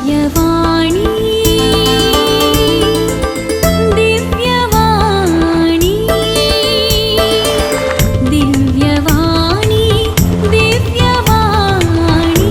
दिव्यवाणी दिव्यवाणी दिव्यवाणी दिव्यवाणी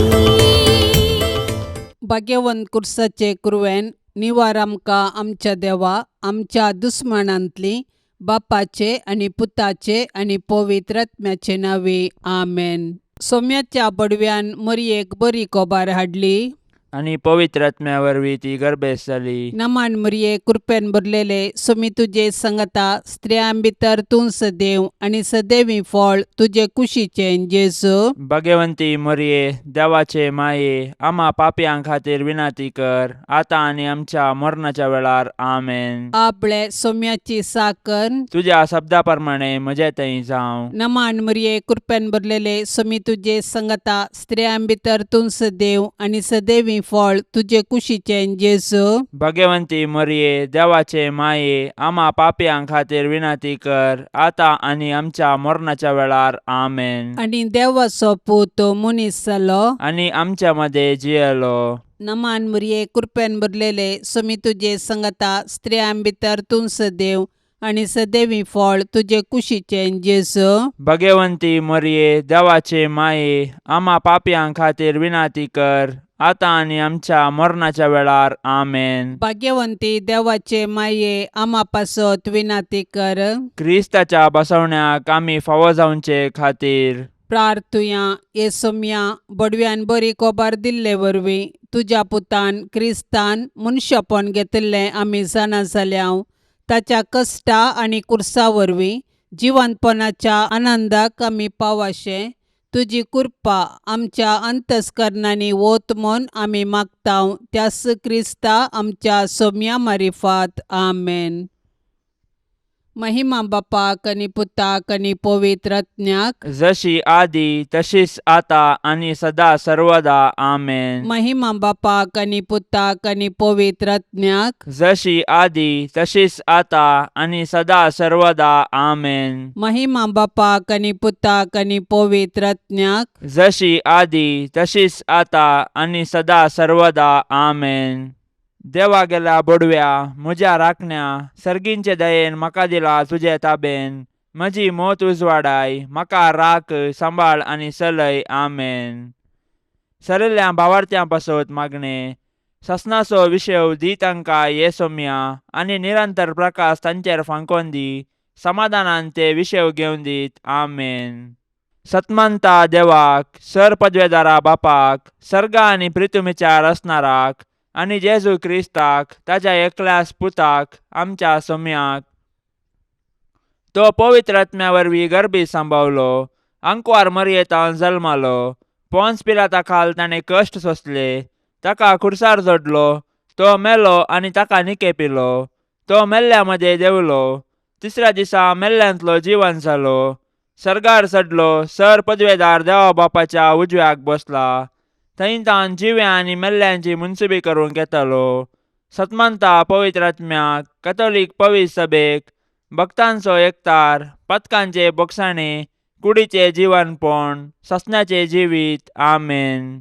भाग्यवंत कुर्साचे कुरवेन निवार आमकां आमच्या देवा आमच्या दुस्मनांतली बापाचे आणि पुताचे आणि पवित्र आत्म्याचे नावे आमेन. सोम्याच्या बडव्यान मरियेक बरी कोबार हाडली आणि पवित्र आत्म्या वरवीं ती गर्भेस जाली. नमान मरिये कृपेन भरलेले सोमी तुजे संगता स्त्रियां भितर तूं सदैव आणि सदैवी फळ तुजे कुशीचे जेजू. भाग्यवंती मरिये देवाचे माये आम्हा पापयां खातीर विनाती कर आता आणि आमच्या मरणाच्या वेळार आमेन. आपले सोम्याची साकन तुझ्या शब्दा प्रमाणे म्हजे थंय जावं. नमान मरिये कृपेन भरलेले सोमी तुजे संगता स्त्रियां भितर तूं सदैव आणि सदैवी फळ तुजे कुशीचे जेजू. भाग्यवंती मरिये देवाचे माये आम्हा पापयां खातीर विनाती कर आता आणि आमच्या मरणाच्या वेळार आमेन. आणि देवाचो पूत मनीस जालो आणि आमच्या मध्ये जियेलो. नमान मरिये कृपेन भरलेले सोमी तुजे संगता स्त्रियां भितर तूं सदैव आणि सदैवी फळ तुजे कुशीचे जेजू. भाग्यवंती मरिये देवाचे माये आम्हा पापयां खातीर विनाती कर आता आणि आमच्या मरणाच्या वेळार आमेन. भाग्यवंती देवाचे माये आम्हा पासत विनाती कर. क्रिस्ताच्या बसवण्याक आमी फावो जावचे खातीर प्रार्थुया ये सोम्या बडव्यान बरी कोबार दिल्ले वरवीं तुज्या पुतान क्रिस्तान मनशापण घेतले आमी जाणा जाल्याव ताच्या कश्टा आणि कुर्सा वरवीं जिवंतपणाच्या आनंदाक आमी पावाशे तुजी कृपा आमच्या अंतस्करणांनी वोत म्हूण आमी मागताव त्यास क्रिस्ता आमच्या सोम्या मारिफात आमेन. महिमा बापाक आणि पुताक आणि पवित्र आत्म्याक जशी आदी तशीच आता आणि सदा सर्वदा आमेन. महिमा बापाक आणि पुताक आणि पवित्र आत्म्याक जशी आदी तशीच आता आणि सदा सर्वदा आमेन. महिमा बापाक आणि पुताक आणि पवित्र आत्म्याक जशी आदी तशीच आता आणि सदा सर्वदा आमेन. देवा गेला बडव्या म्हज्या राखण्या सर्गींचे दयेन म्हाका दिला तुजे ताबेन म्हजी मोत उजवाडाय म्हाका राख सांबाळ आणि चलय आमेन. सरिल्ल्या भावार्थ्यां पासत मागणे ससनाचो विशय दी तांकां ये सोम्या आणि निरंतर प्रकाश तांचेर फांकोन दी समाधानान ते विशय घेवन दीत आमेन. सतमंता देवाक सर पदवेदारा बापाक सर्गा आणि पृथ्वीचार असणाराक आणि जेजू क्रिस्ताक ताच्या एकल्याच पुताक आमच्या सोम्याक तो पवित्र आत्म्या वरवीं गर्भी सांबावलो अंकुवार मरयेतावन जल्मालो पोन्स पिलाता खाल ताणें कश्ट सोंसले ताका खुर्सार जोडलो तो मेलो आणि ताका निकेपिलो तो मेल्ल्या मध्ये देवलो तिसऱ्या दिसा मेल्ल्यांतलो जिवन जालो सर्गार चडलो सर पदवेदार देवा बापाच्या उजव्याक बसला थंय तान जिव्या आणि मेल्ल्यांची मुनसुबी करून घेतलो. सतमंता पवित्र आत्म्याक कॅथोलिक पवित्र सभेक भक्तांचो एकतार पथकांचे बोगसाणे कुडीचे जीवनपण ससण्याचे जिवीत आमेन.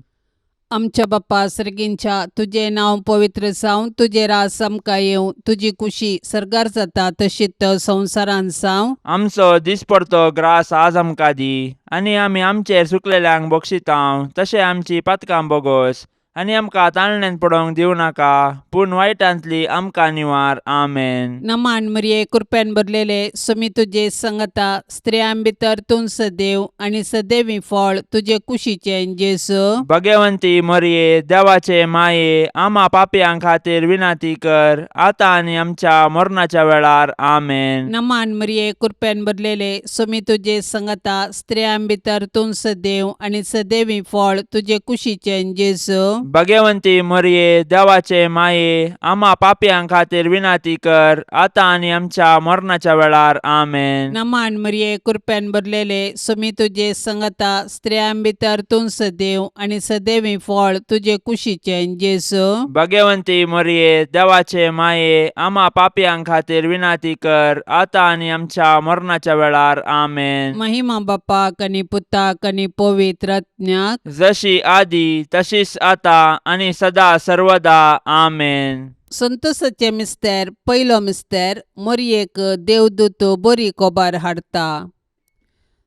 आमच्या बाप्पा सर्गींच्या तुझे नाव पवित्र जावं तुझे रास आमकां येवं तुजी कुशी सर्गार जाता तशीच संवसारान जावं. आमचो दिसपडतो ग्रास आज आमकां दी आणि आमी आमचेर सुकलेल्यांक बक्षितांव तशें आमची पातकां बोगोस आणि आमकां ताळण्यांत पडोवंक दिवं नाका पूण वायटांतली आमकां निवार आमेन. नमान मरिये कृपेन भरलेले सोमी तुजे संगता स्त्रियां भितर तूं सदैव आणि सदैवी फळ तुजे कुशीचे जेजू. भाग्यवंती मरिये देवाचे माये आम्हा पापयां खातीर विनाती कर आता आणि आमच्या मरणाच्या वेळार आमेन. नमान मरिये कृपेन भरलेले सोमी तुजे संगता स्त्रियां भितर तूं सदैव आणि सदैवी फळ तुजे कुशीचे जेजू. भाग्यवंती मरिये देवाचे माये आम्हा पापयां खातीर विनाती कर आता आणि आमच्या मरणाच्या वेळार आमेन. नमान मरिये कृपेन भरलेले सोमी तुजे संगता स्त्रियां भितर तूं सदैव आणि सदैवी फळ तुजे कुशीचे जेजू. भाग्यवंती मरिये देवाचे माये आम्हा पापयां खातीर विनाती कर आता आणि आमच्या मरणाच्या वेळार आमेन. महिमा बापाक आणि पुताक आणि पवित्र आत्म्याक जशी आदी तशीच आता आनी सदा सर्वदा आमेन. संतोसाचे मिस्तेर पयलो मिस्तेर मरयेक देवदूत बरी कोबार हाडटा.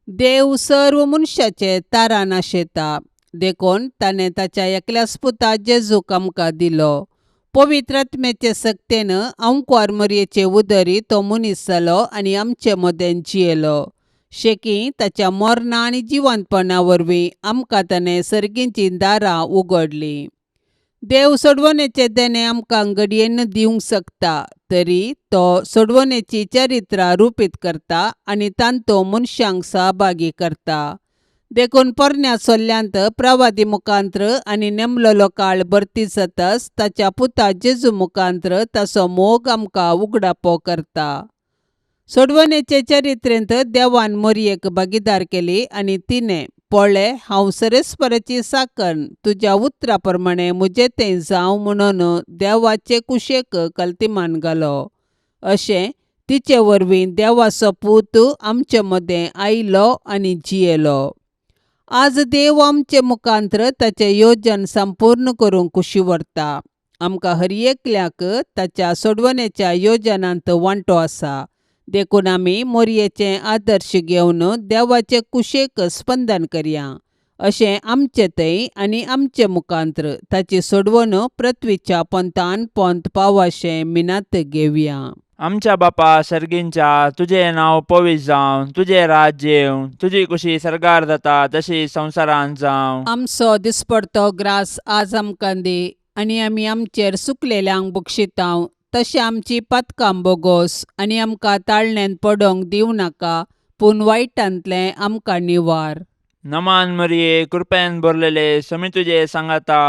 देव सर्व मनशाचे तारा नाशेता देखून ताणें ताच्या एकल्याच पुता जेजूक आमकां दिलो. पवित्र आत्म्याचे सक्तेन अंकुर मरयेचे उदरी तो मनीस जालो आनी आमचे मदें जियेलो. शेकी ताच्या मरणा आनी जिवंतपणा वरवीं आमकां ताणें सर्गींचीं दारां उगडलीं. देव सोडवणेचे देणे आमकां घडयेन दिवंक शकता, तरी तो सोडवणेची चरित्रां रूपीत करता आनी तांतू मनशांक सहभागी करता. देखून पोरण्या सोल्ल्यांत प्रवादी मुखांत्र आनी नेमलेलो काळ भरती जाताच ताच्या पुता जेजू मुखांत्र ताचो मोग आमकां उगडापो करता. सोडवणेचे चरित्रेंत देवान मरयेक भागीदार केली आनी तिणें पळय हांव सरेस्पराची साकण तुज्या उतरा प्रमाणे म्हजे तें जावं म्हणून देवाचे कुशेक कल्तिमान घालो. अशें तिचे वरवीं देवाचो पूत आमचे मदें आयलो आनी जियेलो. आज देव आमचे मुखांत्र ताचें येवजण संपूर्ण करूंक कुशी व्हरता. आमकां हर एकल्याक ताच्या सोडवणेच्या येवजणांत वांटो आसा. देखून आमी मरयेचे आदर्श घेवन देवाचे कुशेक स्पंदन करया. अशें आमचे थंय आनी आमचे मुखांत्र ताची सोडवण पृथ्वीच्या पंतान पंत पावशें मिनात घेवया. आमच्या बापा सर्गींच्या तुझें नांव पवित्र जावं, तुझें राज्य येवं, तुजी कुशी सरकार जाता तशी संवसारांत जावं. आमचो दिसपडतो ग्रास आज आमकां दी आनी आमी आमचेर सुकलेल्यांक बक्षितांव. तशें आमची पातकां बोगोस आनी आमकां ताळणेन पडोवंक दिवं नाका, पूण वायटांतलें आमकां निवार. नमान मरिये कृपेन भरलेले समी तुजे सांगाता,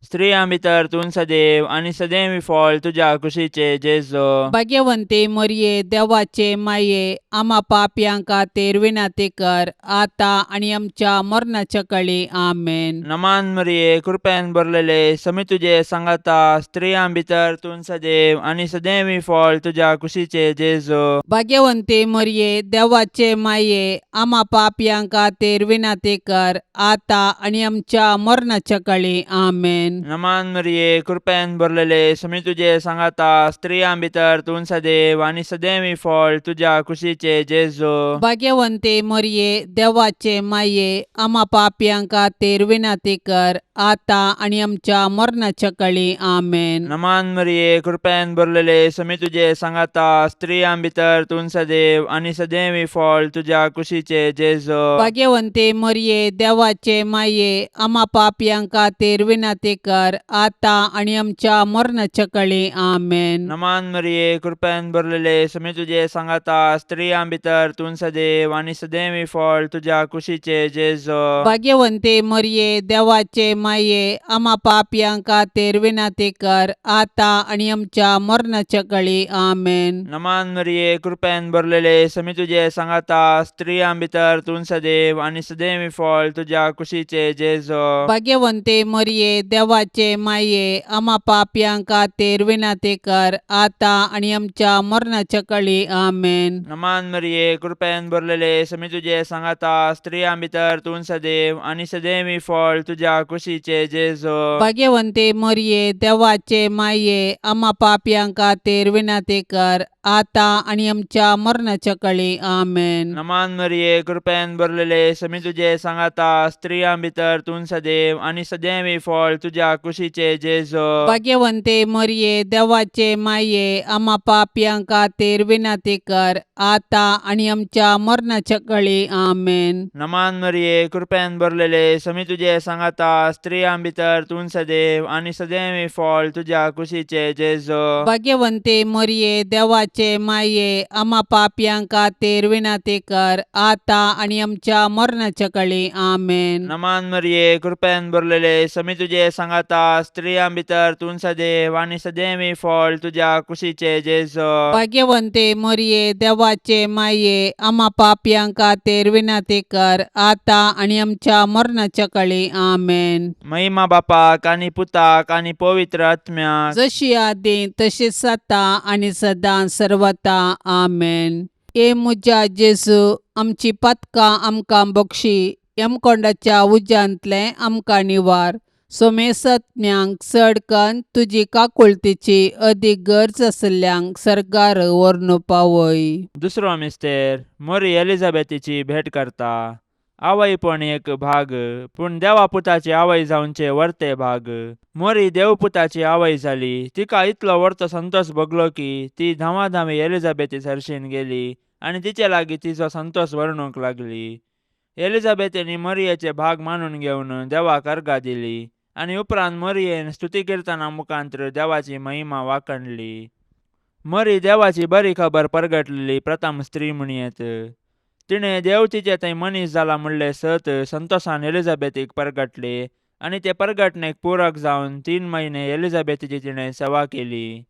स्त्रियां भितर तूं सदैव आनी सदैवी फळ तुज्या कुशीचे जेजो. भाग्यवंते मरये देवाचे माये आमा पापयांक खातीर विनाती कर, आतां आनी आमच्या मरणाच्या काळी आमेन. नमान मरिये कृपेन भरलेले समी तुजे सांगाता, स्त्रियां भितर तूं सदैव आनी सदैवी फळ तुज्या कुशीचे जेजो. भाग्यवंते मरये देवाचे माये आमा पापयांक खातीर विनाती कर, आतां आनी आमच्या मरणाच्या काळी आमेन. नमान मरिये कृपेन भरलेले समी तुजे सांगाता, स्त्रियां भितर तूं सदैव आनी सदैवी फळ तुज्या कुशीचे जेजो. भाग्यवंते मरये देवाचे माये आमा पापयांक खातीर विनाती कर, आतां आनी आमच्या मरणाच्या काळी आमेन. नमान मरिये कृपेन भरलेले समी तुजे सांगाता, स्त्रियां भितर तूं सदैव आनी सदैवी फळ तुज्या कुशीचे जेजो. भाग्यवंते मरये देवाचे माये आमा पापयांक खातीर विनाती कर, आतां आनी आमच्या मरणाच्या काळी आमेन. नमान मरिये कृपेन भरलेले समी तुजे सांगाता, स्त्रियां भितर तूं सदैव आनी सदैवी फळ तुज्या कुशीचे जेजो. भाग्यवंते मरये देवाचे माये आमा पापयांक खातीर विनाती कर, आतां आनी आमच्या मरणाच्या काळी आमेन. नमान मरिये कृपेन भरलेले समी तुजे सांगाता, स्त्रियां भितर तूं सदैव आनी सदैवी फळ तुज्या कुशीचे जेजो. भाग्यवंते मरये देवाचे माये आमा पापयांक खातीर विनाती कर, आतां आनी आमच्या मरणाच्या काळी आमेन. नमान मरिये कृपेन भरलेले समी तुजे सांगाता, स्त्रियां भितर तूं सदैव आनी सदैवी फळ तुज्या कुशीचे जेजो. भाग्यवंते मरये देवाचे माये आमा पापयांक खातीर विनाती कर, आतां आनी आमच्या मरणाच्या काळी आमेन. नमान मरिये कृपेन भरलेले समी तुजे सांगाता, स्त्रियां भितर तूं सदैव आनी सदैवी फळ तुज्या कुशीचे जेजो. भाग्यवंते मरये देवाचे माये आमा पापयांक खातीर विनाती कर, आतां आनी आमच्या मरणाच्या काळी आमेन. नमान मरिये कृपेन भरलेले समी तुजे सांगाता, स्त्रियां भितर तूं सदैव आनी सदैवी फळ तुज्या कुशीचे जेजो. भाग्यवंते मरये देवाचे माये आमा पापयांक खातीर विनाती कर, आतां आनी आमच्या मरणाच्या काळी आमेन. नमान मरिये कृपेन भरलेले समी तुजे सांगाता, स्त्रियां भितर तूं सदैव आनी सदैवी फळ तुज्या कुशीचे जेजो. भाग्यवंते मरये देवाचे माये आमा पापयांक खातीर विनाती कर, आतां आनी आमच्या मरणाच्या काळी आमेन. महिमा बापाक आनी पुताक आनी पवित्र आत्म्याक, जशी आदी तशीच आता आनी सदां सर्वता आमेन. ए म्हज्या जेजू आमची पातकां आमकां बक्षी, यमकोंडाच्या उज्यांतलें आमकां निवार. सोमेसत्म्यांक चड कन्न तुजी काकुळतीची अदीक गरज आसल्ल्यांक सरकार व्हरून पावय. दुसरो मिस्तेर मोरी एलिझाबेथीची भेट करता. आवयपण एक भाग, पूण देवापुताची आवय जावनचे वर्ते भाग. मोरी देवपुताची आवय जाली. तिका इतलो व्हडचो संतोष भोगलो की ती धांवाधांवी एलिझाबेथी सरशीन गेली आनी तिचे लागीं तिचो संतोष वर्णूंक लागली. एलिझाबेथीनी मोरयेचे भाग मानून घेवन देवाक अर्घा दिली आनी उपरांत मोरयेन स्तुती किर्तना मुखांत्र देवाची महिमा वाखणली. मोरी देवाची बरी खबर परगटलेली प्रथम स्त्री म्हणयेत. तिणें देव तिचे थंय मनीस जाला म्हणले सत संतोषान एलिझाबेथीक परगटले आनी ते परगटणेक पूरक जावन 3 म्हयने एलिझाबेथीची तिणें सेवा केली.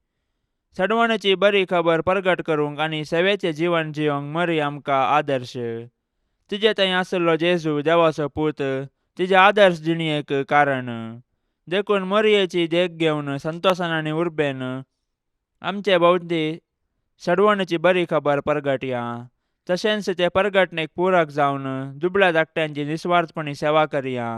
सडवणेची बरी खबर परगट करूंक आनी सेवेचें जीवन जियोंक मोरी आमकां आदर्श. तिजे थंय आसलो जेजू देवाचो पूत तिजे आदर्श जिणयेक कारण. देखून मोरयेची देख घेवन संतोषान आनी उर्बेन आमचे भोवती सडवणेची बरी खबर परगटया. तशेंच ते परगटणेक पूरक जावन दुबळ्या धाकट्यांची निस्वार्थपणी सेवा करया.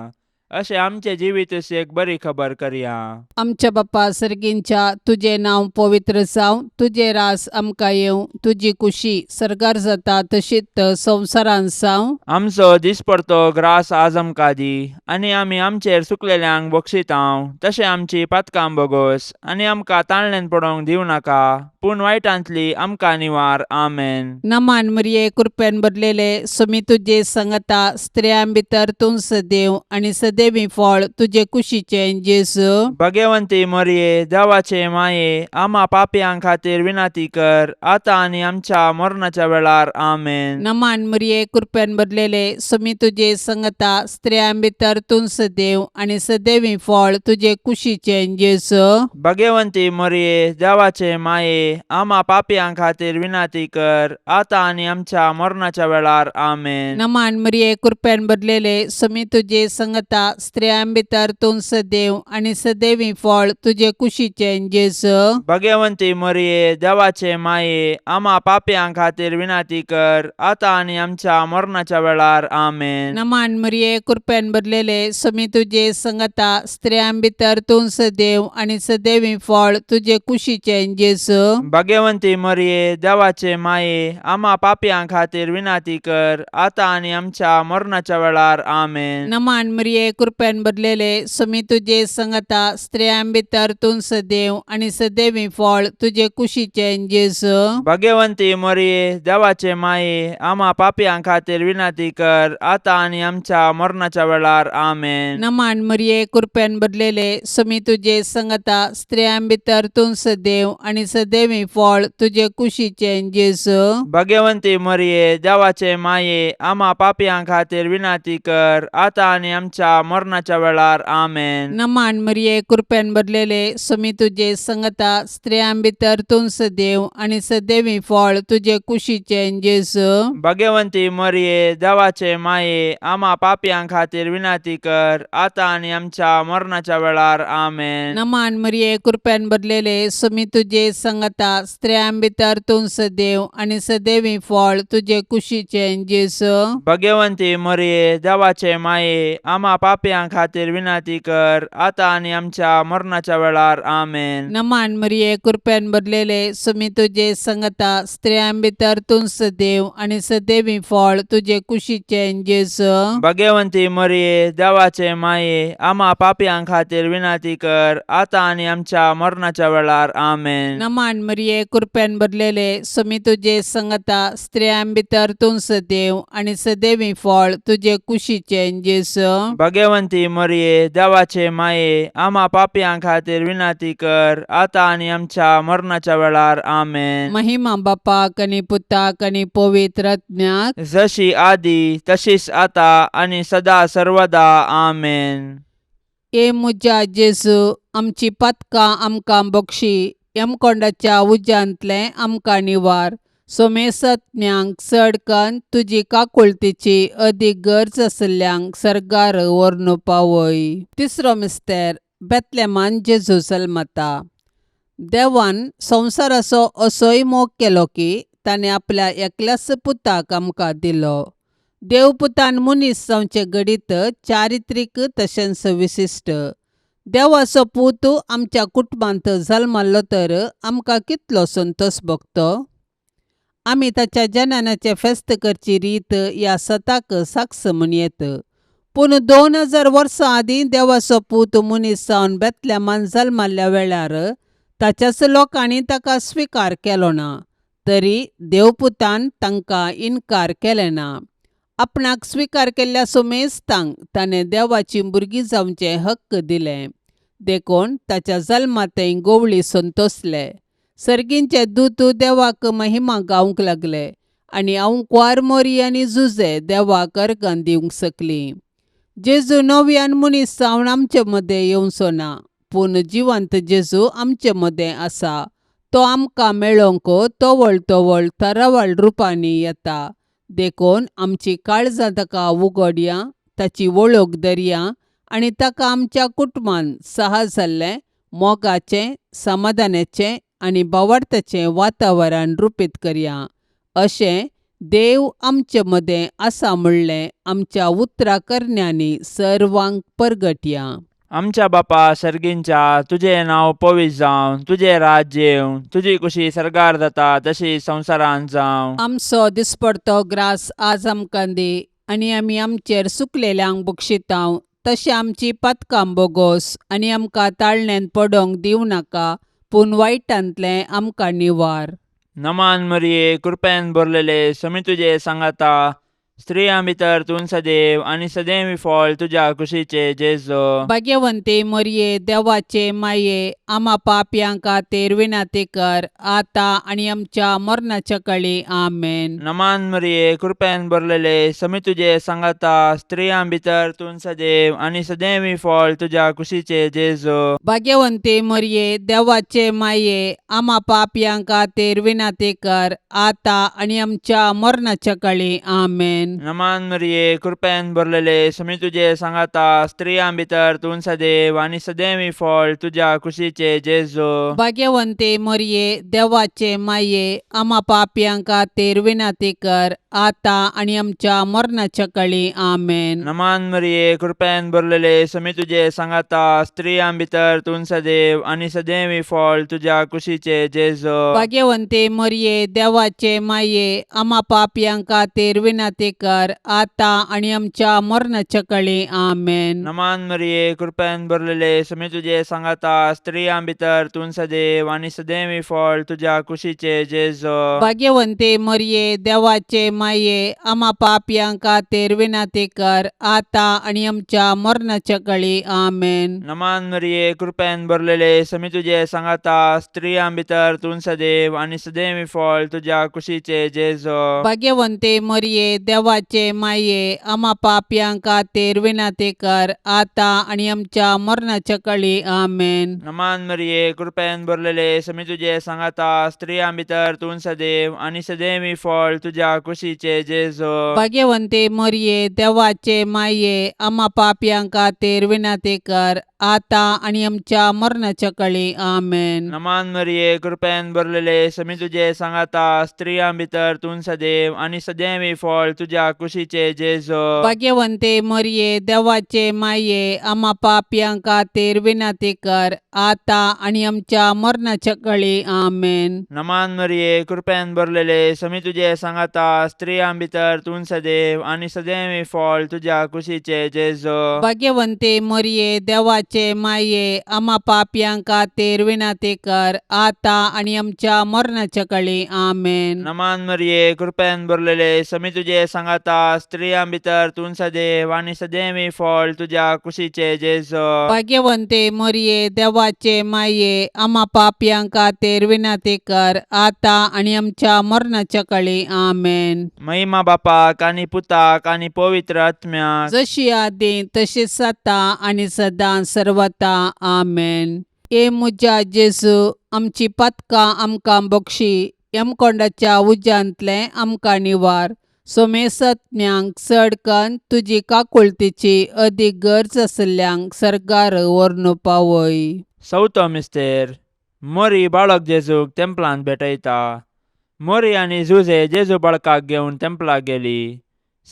अशें आमचे जिवीत एक बरी खबर करया. आमच्या बाप्पा सर्गींच्या तुझे नांव पवित्र जावं. तुझे रास आमकां येवं. तुजी कुशी सरकार जाता तशीच संवसारांत जावं. आमचो दिसपडतो ग्रास आज आमकां दी आनी आमी आमचेर चुकलेल्यांक बक्षितांव. तशें आमची पातकां बोगोस आनी आमकां ताळणेन पडोवंक दिवं नाका, पूण वायटांतली आमकां निवार. आमेन. नमान मरिये कृपेन भरलेले स्वामी तुजे संगता स्त्रियां भितर तूं सदैव आनी सदैवी फळ तुजे कुशीचे जेजू. भगवंती मोरये देवाचे माये आम्हा पापयांक खातीर विनाती कर आतां आनी आमच्या मरणाच्या वेळार. आमेन. नमान मरिये कृपेन भरलेले स्वामी तुजे संगता स्त्रियां भितर तूं सदैव आनी सदैवी फळ तुजे कुशीचे जेजू. भगवंती मोरये देवाचे माये आम्हा पापयांक खातीर विनाती कर आतां आनी आमच्या मरणाच्या वेळार. आमेन. नमान मरिये कृपेन भरलेले स्वामी तुजे संगता स्त्रियां भितर तूं सदैव आनी सदैवी फळ तुजे कुशीचे जेजू. भगवंती मोरये देवाचे माये आम्हा पापयांक खातीर विनाती कर आतां आनी आमच्या मरणाच्या वेळार. आमेन. नमान मरिये कृपेन भरलेले स्वामी तुजे संगता स्त्रियां भितर तूं सदैव आनी सदैवी फळ तुजे कुशीचे जेजू. भगवंती मोरये देवाचे माये आम्हा पापयांक खातीर विनाती कर आतां आनी आमच्या मरणाच्या वेळार. आमेन. नमान मरिये कृपेन भरलेले स्वामी तुजे संगता स्त्रियां भितर तूं सदैव आनी सदैवी फळ तुजे कुशीचे जेजू. भगवंती मोरये देवाचे माये आम्हा पापयांक खातीर विनाती कर आतां आनी आमच्या मरणाच्या वेळार. आमेन. नमान मरिये कृपेन भरलेले स्वामी तुजे संगता स्त्रियां भितर तूं सदैव आनी सदैवी फळ तुजे कुशीचे जेजू. भगवंती मोरये देवाचे माये आम्हा पापयांक खातीर विनाती कर आतां आनी आमच्या मरणाच्या वेळार. आमेन. नमान मरिये कृपेन भरलेले स्वामी तुजे संगता स्त्रियां भितर तूं सदैव आनी सदैवी फळ तुजे कुशीचे जेजू. भगवंती मोरये देवाचे माये आम्हा पापयांक खातीर विनाती कर आतां आनी आमच्या मरणाच्या वेळार. आमेन. नमान मरिये कृपेन भरलेले स्वामी तुजे संगता स्त्रियां भितर तूं सदैव आनी सदैवी फळ तुजे कुशीचे जेजू. भगवंती मोरये देवाचे माये आम्हा पापयांक खातीर विनाती कर आतां आनी आमच्या मरणाच्या वेळार. आमेन. नमान मरिये कृपेन भरलेले स्वामी तुजे संगता स्त्रियां भितर तूं सदैव आनी सदैवी फळ तुजे कुशीचे जेजू. भगवंती मोरये देवाचे माये आम्हा पापयांक खातीर विनाती कर आतां आनी आमच्या मरणाच्या वेळार. आमेन. नमान मरिये कृपेन भरलेले स्वामी तुजे संगता स्त्रियां भितर तूं सदैव आनी सदैवी फळ तुजे कुशीचे जेजू. भगवंती मोरये देवाचे माये आम्हा पापयांक खातीर विनाती कर आतां आनी आमच्या मरणाच्या वेळार. आमेन. महिमा बापाक आनी पुताक आनी पवित्र आत्म्याक जशी आदी तशीच आतां आनी सदा सर्वदा. आमेन. ए मुजा जेजू आमची पातकां आमकां बक्षी. यमकोंडाच्या उज्यांतले आमकां निवार. सोमेसत्म्यांक चड कन्न तुजी काकुळतीची अदीक गरज आसल्ल्यांक सरकार व्हरून पावय. तिसरो मिस्तेर बेतलेमान जेजू जल्मता. देवान संवसाराचो असोय मोग केलो की ताणें आपल्या एकल्याच पुताक आमकां दिलो. देवपुतान मनीस जावचे घडीत चारित्रीक तशेंच विशिश्ट. देवाचो पूत आमच्या कुटुंबांत जल्मल्लो तर आमकां कितलो संतोष भोगतो. आमी ताच्या जनानाचे फेस्त करची रीत ह्या सताक साक्ष म्हणयेत. पूण 2000 वर्सां आदीं देवाचो पूत मनीस जावन बेतलेमान जल्मल्ल्या वेळार ताच्याच लोकांनी ताका स्विकार केलो ना. तरी देवपुतान तांकां इन्कार केलें ना. आपणाक स्विकार केल्ल्या सोमेस्तांक ताणें देवाची भुरगीं जावचे हक्क दिले. देखून ताच्या जल्मातय गोवळी संतोसले. सर्गींचे दूत देवाक महिमा गावंक लागले आनी आंवकवार मोरी आनी जुजे देवाक अर्गां दिवंक सकलीं. जेजू नव्यान मनीस जावन आमचे मदें येवचो ना, पूण जिवंत जेजू आमचे मदें आसा. तो आमकां मेळोवंक तोवळ तोवळ तरावळ रुपांनी येता. देखून आमची काळजां ताका उगडया, ताची वळख धरया आनी ताका आमच्या कुटुंबान साहस जाल्लें, मोगाचें, समाधानाचें आनी भावार्थाचें वातावरण रुपीत करया. अशें देव आमचे मदें आसा म्हणलें आमच्या उतराकरण्यांनी सर्वांक परगटया. आमच्या बापा सर्गींच्या, तुजें नांव पवित्र जावं, तुजें राज्य येवं, तुजी कुशी सरकार जाता तशी संवसारांत जावं. आमचो दिसपडतो ग्रास आज आमकां दी आनी आमी आमचेर सुकलेल्यांक बक्षितांव. तशें आमची पातकां बोगोस आनी आमकां ताळण्यांत पडोवंक दिवं नाका, पूण वायटांतलें आमकां निवार. नमान मरिये, कृपेन भरलेले, समी तुजे सांगाता, स्त्रियां भितर तूं सदैव आनी सदैवी फळ तुज्या कुशीचे जेजो. भाग्यवंते मरिये, देवाचे माये, आम्हा पापयांक खातीर विनाती कर, आतां आनी आमच्या मरणाच्या काळी. आमेन. नमान मरिये, कृपेन भरलेले, समी तुजे सांगाता, स्त्रियां भितर तूं सदैव आनी सदैवी फळ तुज्या कुशीचे जेजो. भाग्यवंते मरिये, देवाचे माये, आम्हा पापयांक खातीर विनाती कर, आतां आनी आमच्या मरणाच्या काळी. आमेन. नमान मरिये, कृपेन भरलेले, समी तुजे सांगाता, स्त्रियां भितर तूं सदैव आनी सदैवी फळ तुज्या कुशीचे जेजो. भाग्यवंते मरिये, देवाचे माये, आम्हा पापयांक खातीर विनाती कर, आतां आनी आमच्या मरणाच्या काळी. आमेन. नमान मरिये, कृपेन भरलेले, समी तुजे सांगाता, स्त्रियां भितर तूं सदैव आनी सदैवी फळ तुज्या कुशीचे जेजो. भाग्यवंते मरिये, देवाचे माये, आम्हा पापयांक खातीर विनाती कर, आतां आनी आमच्या मरणाच्या काळी. आमेन. नमान मरिये, कृपेन भरलेले, समी तुजे सांगाता, स्त्रियां भितर तूं सदैव आनी सदैवी फळ तुज्या कुशीचे जेजो. भाग्यवंते मरिये, देवाचे माये, आम्हा पापयांक खातीर विनाती कर, आतां आनी आमच्या मरणाच्या काळी. आमेन. नमान मरिये, कृपेन भरलेले, समी तुजे सांगाता, स्त्रियां भितर तूं सदैव आनी सदैवी फळ तुज्या कुशीचे जेजो. भाग्यवंते मरिये, देवाचे माये, आम्हा पापयांक खातीर विनाती कर, आतां आनी आमच्या मरणाच्या काळी. आमेन. नमान मरिये, कृपेन भरलेले, समी तुजे सांगाता, स्त्रियां भितर तूं सदैव आनी सदैवी फळ तुज्या कुशीचे जेजो. भाग्यवंते मरिये, देवाचे माये, आम्हा पापयांक खातीर विनाती कर, आतां आनी आमच्या मरणाच्या काळी. आमेन. नमान मरिये, कृपेन भरलेले, समी तुजे सांगाता, स्त्रियां भितर तूं सदैव आनी सदैवी फळ तुज्या कुशीचे जेजो. भाग्यवंते मरिये, देवाचे माये, आम्हा पापयांक खातीर विनाती कर, आतां आनी आमच्या मरणाच्या काळी. आमेन. नमान मरिये, कृपेन भरलेले, समी तुजे सांगाता, स्त्रियां भितर तूं सदैव आनी सदैवी फळ तुज्या कुशीचे जेजो. भाग्यवंते मरिये, देवाचे माये, आम्हा पापयांक खातीर विनाती कर, आतां आनी आमच्या मरणाच्या काळी. आमेन. नमान मरिये, कृपेन भरलेले, समी तुजे सांगाता, स्त्रियां भितर तूं सदैव आनी सदैवी फळ तुज्या कुशीचे जेजो. भाग्यवंते मरिये, देवाचे माये, आम्हा पापयांक खातीर विनाती कर, आतां आनी आमच्या मरणाच्या काळी. आमेन. महिमा बापाक आनी पुताक आनी पवित्र आत्म्याक, जशी आदीं तशीच आतां आनी सदां सर्वता. आमेन. ए म्हज्या जेजू, आमची पातकां आमकां बक्षी, यमकोंडाच्या उज्यांतले आमकां निवार. सोमेसत्म्यांक चड कन्न तुजी काकुळतीची अदीक गरज आसल्ल्यांक सर्गार व्हरून पावय. चवथो मिस्तेर, मोरी बाळक जेजूक तेंपलांत भेटयता. मोरी आनी जुजे जेजू बाळकाक घेवन तेंपलाक गेली.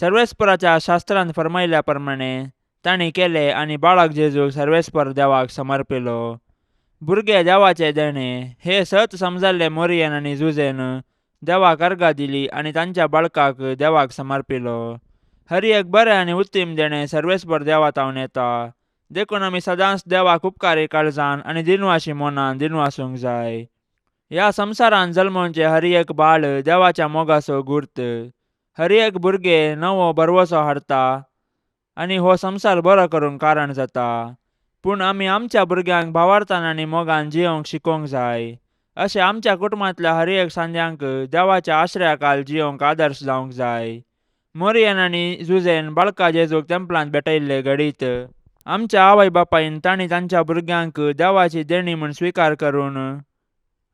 सर्वेस्पराच्या शास्त्रांत फरमायल्या प्रमाणे तांणी केले आनी बाळक जेजूक सर्वेस्पर देवाक समर्पिलो. भुरगे देवाचे देणे हे सत समजाल्ले मोरयेन आनी जुजेन देवाक अर्घा दिली आनी तांच्या बाळकाक देवाक समर्पिलो. हर एक बरें आनी उत्तीम देणे सर्वेस्पर देवातावन येता. देखून आमी सदांच देवाक उपकारी काळजान आनी दिनवाशी मोनान दिनवासूंक जाय. ह्या संवसारान जल्मोवचे हर एक बाळ देवाच्या मोगाचो गुर्त. हर एक भुरगे नवो बरवसो हाडटा आनी हो संवसार बरो करूंक कारण जाता. पूण आमी आमच्या भुरग्यांक भावार्थान आनी मोगान जियोंक शिकोवंक जाय. अशें आमच्या कुटुंबांतल्या हर एक सांद्यांक देवाच्या आश्रयाखाल जियोंक आदर्श जावंक जाय. मोरयेन आनी जुजेन बाळका जेजूक तेंपलांत भेटयल्ले घडीत आमच्या आवय बापायन तांणी तांच्या भुरग्यांक देवाची देणी म्हूण स्विकार करून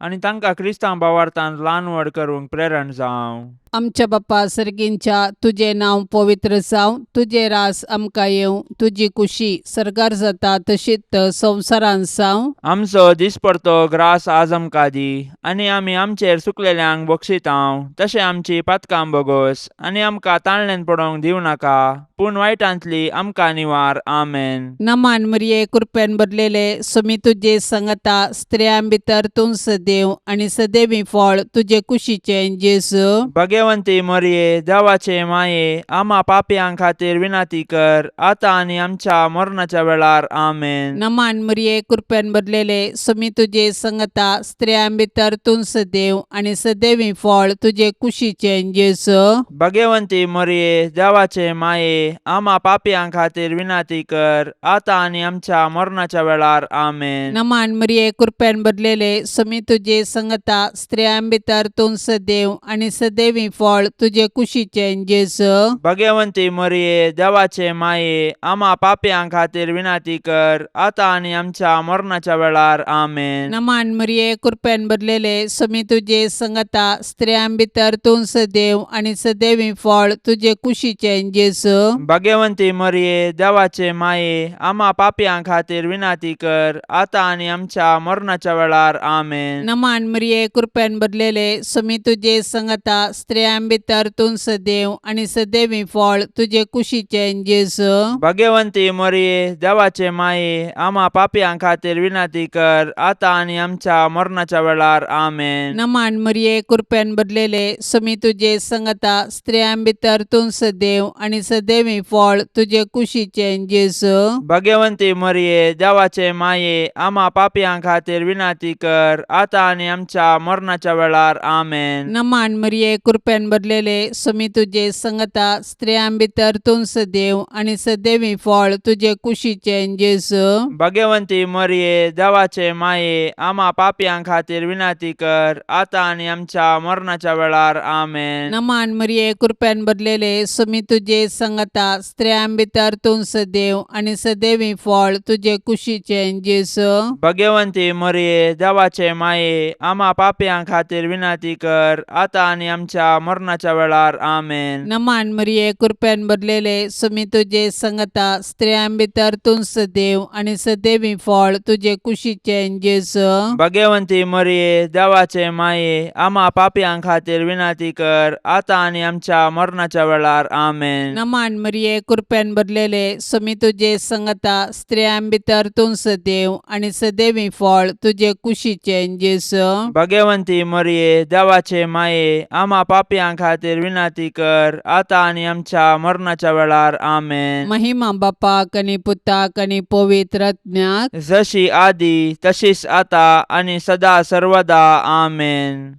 आनी तांकां क्रिस्तांव भावार्थान ल्हान व्हड करूंक प्रेरण जावं. आमच्या बाप्पा सर्गींच्या तुझे नांव पवित्र जावं, तुझे रास आमकां येवं, तुजी कुशी सरकार जाता तशीच संवसारान जावं. आमचो दिसपडतो ग्रास आज आमकां दी आनी आमी आमचेर सुकलेल्यांक बक्षितांव. तशें आमची पातकां बोगोस आनी आमकां ताळणेन पडोवंक दिवं नाका, पूण वायटांतली आमकां निवार. आमेन. नमान मरिये कृपेन भरलेले समी तुजे संगता स्त्रियां भितर तूं सदैव आनी सदैवी फळ तुजे कुशीचे जेजू. भगवंती मरिये देवाचे माये आम्हा पापयां खातीर विनाती कर आता आनी आमच्या मरणाच्या वेळार. आमेन. नमान मरिये कृपेन भरलेले समी तुजे संगता स्त्रियां भितर तूं सदैव आनी सदैवी फळ तुजे कुशीचे जेजू. भगवंती मरिये देवाचे माये आम्हा पापयां खातीर विनाती कर आता आनी आमच्या मरणाच्या वेळार. आमेन. नमान मरिये कृपेन भरलेले समी तुजे संगता स्त्रियां भितर तूं सदैव आनी सदैवी फळ तुजे कुशीचे जेजू. भगवंती मरिये देवाचे माये आम्हा पापयां खातीर विनाती कर आता आनी आमच्या मरणाच्या वेळार. आमेन. नमान मरिये कृपेन भरलेले समी तुजे संगता स्त्रियां भितर तूं सदैव आनी सदैवी फळ तुजे कुशीचे जेजू. भगवंती मरिये देवाचे माये आम्हा पापयां खातीर विनाती कर आता आनी आमच्या मरणाच्या वेळार. आमेन. नमान मरिये कृपेन भरलेले समी तुजे संगता स्त्रियां भितर तूं सदैव आनी सदैवी फळ तुजे कुशीचे जेजू. भगवंती मरिये देवाचे माये आम्हा पापयां खातीर विनाती कर आता आनी आमच्या मरणाच्या वेळार. आमेन. नमान मरिये कृपेन भरलेले समी तुजे संगता स्त्रियां भितर तूं सदैव आनी सदैवी फळ तुजे कुशीचे जेजू. भगवंती मरिये देवाचे माये आम्हा पापयां खातीर विनाती कर आता आनी आमच्या मरणाच्या वेळार. आमेन. नमान मरिये कृपेन भरलेले समी तुजे संगता स्त्रियां भितर तूं सदैव आनी सदैवी फळ तुजे कुशीचे जेजू. भगवंती मरिये देवाचे माये आम्हा पापयां खातीर विनाती कर आता आनी आमच्या मरणाच्या वेळार. आमेन. नमान मरिये कृपेन भरलेले समी तुजे संगता स्त्रियां भितर तूं सदैव आनी सदैवी फळ तुजे कुशीचे जेजू. भगवंती मरिये देवाचे माये आम्हा पापयां खातीर विनाती कर आता आनी आमच्या मरणाच्या वेळार. आमेन. नमान मरिये कृपेन भरलेले समी तुजे संगता स्त्रियां भितर तूं सदैव आनी सदैवी फळ तुजे कुशीचे जेजू. भगवंती मरिये देवाचे माये आम्हा पापयां खातीर विनाती कर आता आनी आमच्या मरणाच्या वेळार. आमेन. नमान मरिये कृपेन भरलेले समी तुजे संगता स्त्रियां भितर तूं सदैव आनी सदैवी फळ तुजे कुशीचे जेजू. भगवंती मरिये देवाचे माये आम्हा पापयां खातीर विनाती कर आता आनी आमच्या मरणाच्या वेळार. आमेन. महिमा बापाक आनी पुताक आनी पवित्र आत्म्याक जशी आदी तशीच आता आनी सदा सर्वदा. आमेन.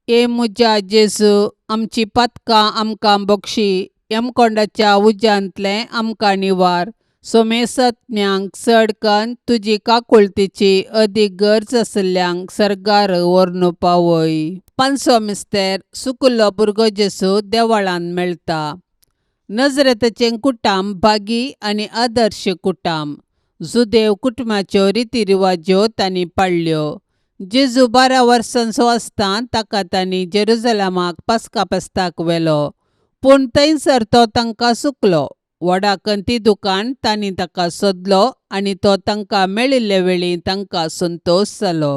ए मुजा जेजू आमची पातकां आमकां बक्षी, यमकोंडाच्या उज्यांतले आमकां निवार. सोमेसत्म्यांक चडकन तुजी काकुळतीची अदीक गरज आसल्यांक सरकार व्हरून पावय. पांचवो मिस्तेर सुकलो भुरगो जेजू देवळांत मेळटा. नजरेतचें कुटाम भागी आनी आदर्श कुटाम. जुदेव कुटुंबाच्यो रितीरिवाज्यो तांणी पाळल्यो. जेजू 12 वर्सांचो आसतना ताका तांणी जेरुजलेमाक पास्का फेस्ताक व्हेलो, पूण थंयसर तो तांकां सुकलो. व्हडा कंतिदुकान तांणी ताका सोदलो आनी तो तांकां मेळिल्ले वेळी तांकां संतोश जालो.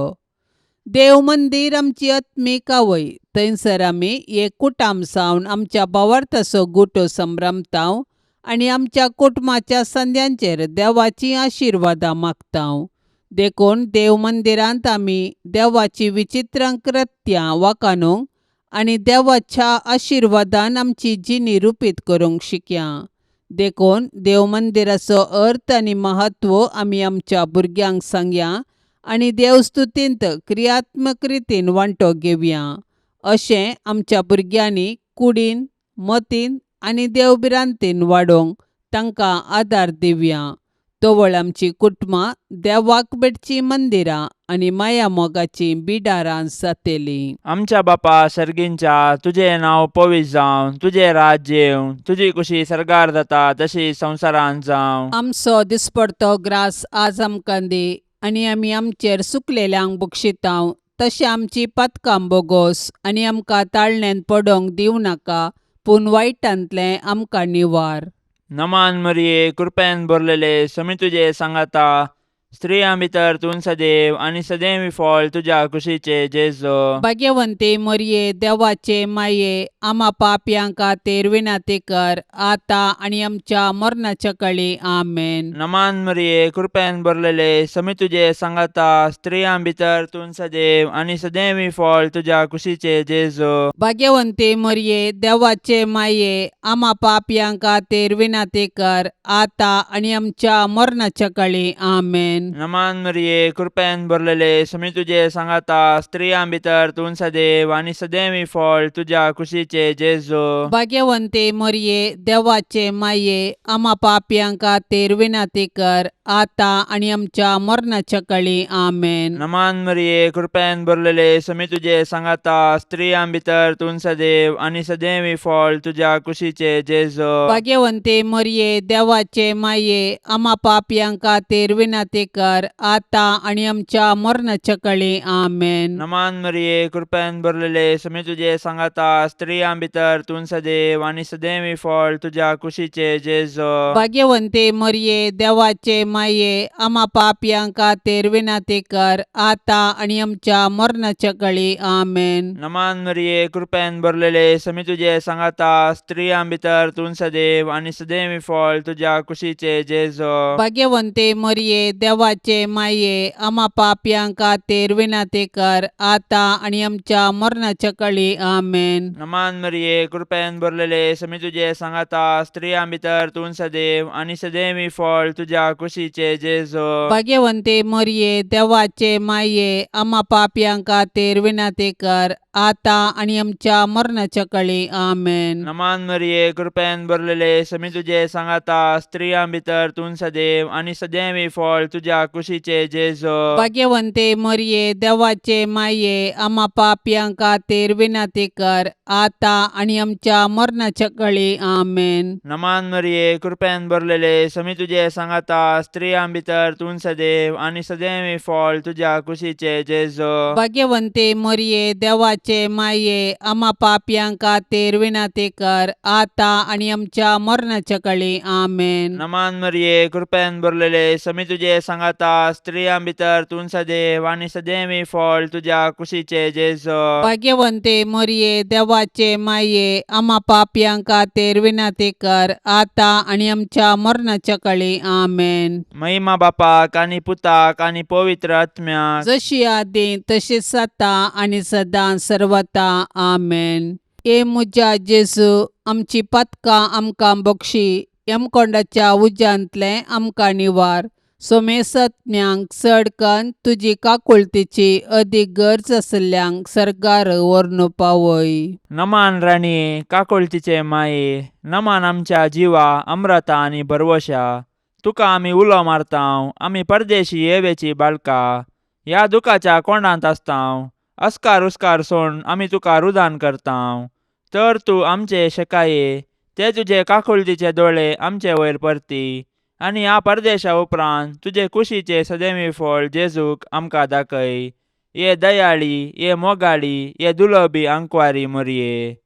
देव मंदीर आमची आत्मीक आवय. थंयसर आमी एक कुटाम सावन आमच्या भावार्थाचो गुटो संभ्रमतांव आनी आमच्या कुटुंबाच्या संद्यांचेर देवाची आशिर्वादां मागतां. देखून देव मंदिरांत आमी देवाची विचित्र कृत्यां वाखाणूंक आनी देवाच्या आशिर्वादान आमची जिणी रुपीत करूंक शिकया. देखून देव मंदिराचो अर्थ आनी महत्व आमी आमच्या भुरग्यांक सांगया आनी देवस्तुतींत क्रियात्मक रितीन वांटो घेवया. अशें आमच्या भुरग्यांनी कुडीन, मतीन आनी देवबिरांतीन वाडोवंक तांकां आदार दिवया. तोवळ आमची कुटुंबां देवाक बेडची मंदिरां आनी माया मोगाची बिडारां जातलीं. आमच्या बापा सर्गींच्या, तुजें नांव पवित्र जावं, तुजें राज्य येवं, तुजी कुशी सरकार जाता तशी संवसारांत जावं. आमचो दिसपडतो ग्रास आज आमकां दी आनी आमी आमचेर सुकलेल्यांक बक्षितांव. तशें आमची पातकां बोगोस आनी आमकां ताळण्यांत पडोवंक दिवं नाका, पूण वायटांतलें आमकां निवार. नमान मरिये, कृपेन भरलेले, समी तुजे सांगाता, स्त्रियां भितर तूं सदैव आनी सदैवी फळ तुज्या कुशीचे जेजो. भाग्यवंते मरिये, देवाचे माये, आम्हा पापयांक खातीर विनाती कर, आतां आनी आमच्या मरणाच्या काळी. आमेन. नमान मरिये, कृपेन भरलेले, समी तुजे सांगाता, स्त्रियां भितर तूं सदैव आनी सदैवी फळ तुज्या कुशीचे जेजो. भाग्यवंते मरिये, देवाचे माये, आम्हा पापयांक खातीर विनाती कर, आतां आनी आमच्या मरणाच्या काळी. आमेन. नमान मरिये, कृपेन भरलेले, समी तुजे सांगाता, स्त्रियां भितर तूं सदैव आनी सदैवी फळ तुज्या कुशीचे जेजो. भाग्यवंते मरिये, देवाचे माये, आम्हा पापयांक खातीर विनाती कर, आतां आनी आमच्या मरणाच्या काळी. आमेन. नमान मरिये, कृपेन भरलेले, समी तुजे सांगाता, स्त्रियां भितर तूं सदैव आनी सदैवी फळ तुज्या कुशीचे जेजो. भाग्यवंते मरिये, देवाचे माये, आम्हा पापयांक खातीर विनाती कर, आतां आनी आमच्या मरणाच्या काळी. आमेन. नमान मरिये, कृपेन भरलेले, समी तुजे सांगाता, स्त्रियां भितर तूं सदैव आनी सदैवी फळ तुज्या कुशीचे जेजो. भाग्यवंते मरिये, देवाचे माये, आम्हा पापयांक खातीर विनाती कर, आतां आनी आमच्या मरणाच्या काळी. आमेन. नमान मरिये, कृपेन भरलेले, समी तुजे सांगाता, स्त्रियां भितर तूं सदैव आनी सदैवी फळ तुज्या कुशीचे जेजो. भाग्यवंते मरिये, देवाचे माये, आम्हा पापयांक खातीर विनाती कर, आतां आनी आमच्या मरणाच्या काळी. आमेन. नमान मरिये, कृपेन भरलेले, समी तुजे सांगाता, स्त्रियां भितर तूं सदैव आनी सदैवी फळ तुज्या कुशीचे जेजो. भाग्यवंते मरिये, देवाचे माये, आम्हा पापयांक खातीर विनाती कर, आतां आनी आमच्या मरणाच्या काळी. आमेन. नमान मरिये, कृपेन भरलेले, समी तुजे सांगाता, स्त्रियां भितर तूं सदैव आनी सदैवी फळ तुज्या कुशीचे जेजो. भाग्यवंते मरिये, देवाचे माये, आम्हा पापयांक खातीर विनाती कर, आतां आनी आमच्या मरणाच्या काळी. आमेन. नमान मरिये, कृपेन भरलेले, समी तुजे सांगाता, स्त्रियां भितर तूं सदैव आनी सदैवी फळ तुज्या कुशीचे जेजो. भाग्यवंते मरिये, देवाचे माये, आम्हा पापयांक खातीर विनाती कर, आतां आनी आमच्या मरणाच्या काळी. आमेन. नमान मरिये, कृपेन भरलेले, समी तुजे सांगाता, स्त्रियां भितर तूं सदैव आनी सदैवी फळ तुज्या कुशीचे जेजो. भाग्यवंते मरिये, देवाचे माये, आम्हा पापयांक खातीर विनाती कर, आतां आनी आमच्या मरणाच्या काळी. आमेन. महिमा बापाक आनी पुताक आनी पवित्र आत्म्याक, जशी आदी तशीच आता आनी सदां सर्वता. आमेन. ए मुजा जेजू, आमची पातकां आमकां बक्षी, यमकोंडाच्या उज्यांतले आमकां निवार. सोमेसत्न्यांक चडकन तुजी काकुळतीची अदीक गरज आसल्यांक सरकार व्हरून पावय. नमान राणीये, काकुळतीचे माये, नमान आमच्या जिवा, अमृता आनी भरवशा. तुका आमी उलो मारतांव, आमी परदेशी येवेची बाळकां, ह्या दुखाच्या कोंडांत आसतांव. अस्कार उस्कार सोडून आमी तुका रुदान करतांव. तर तूं आमचे शेकाये, ते तुजे काकुळतीचे दोळे आमचे वयर परती, आनी ह्या परदेशा उपरांत तुजे कुशीचे सदैवी फळ जेजूक आमकां दाखय. ये दयाळी, ये मोगाळी, ये दुलोबी आंकवारी मरिये.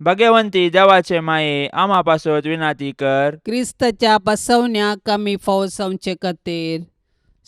भाग्यवंती देवाचे माये, आम्हा पासत विनाती कर. क्रिस्ताच्या बसवण्याक आमी फावो जावचे खातीर.